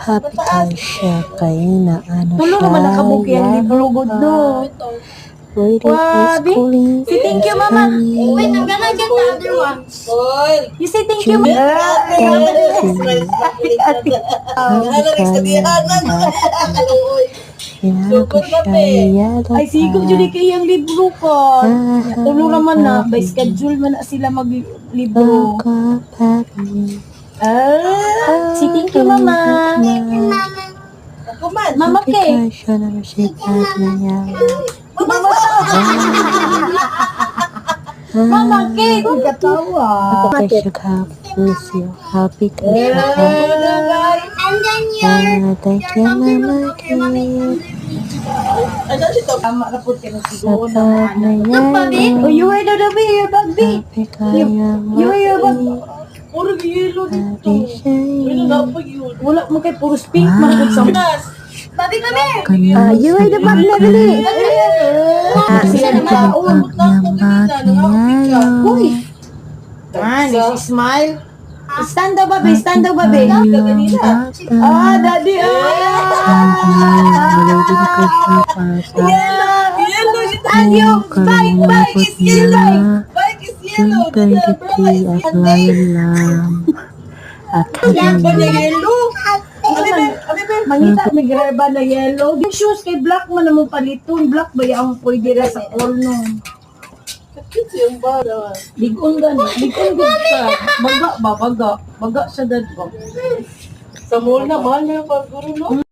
Happy tayo siya kaya na ano Tulo siya. naman nakabuki ang libro good no. Reading is Wabi. schooling. Say thank you, Mama. Wait, I'm gonna get the other ones. You say thank you, Mama. Ay, sigod yun kay ang libro ko. Tulo naman na. By schedule man na sila maglibro. Say thank you, Mama. Mama Kay. Mama Kay. Huwag katawa. Happy ka And then your thank you, Mama Kay. Tama na po kayo siguro Sa na. Baby? Oh, you wear the baby, your baby. happy kaya You wear your baby. Puro yelo dito. happy siya. Wala mo kay puro pink man sa Baby, come here. you wear the bag na dali. Happy Sila nagkaon. Uy. This is smile. Stand up, baby. Stand up, baby. Daddy. And you, bike is yellow. Simple giti at layan lang. At Mangita, may graba na yellow. Yung shoes kay black man naman paliton. Black ba yung pwede ra sa korno? Ligon gani. Ligon gud ka. Baga ba? Baga. Baga sa dadwa. Sa mall na, mahal na yung pagkuro, no?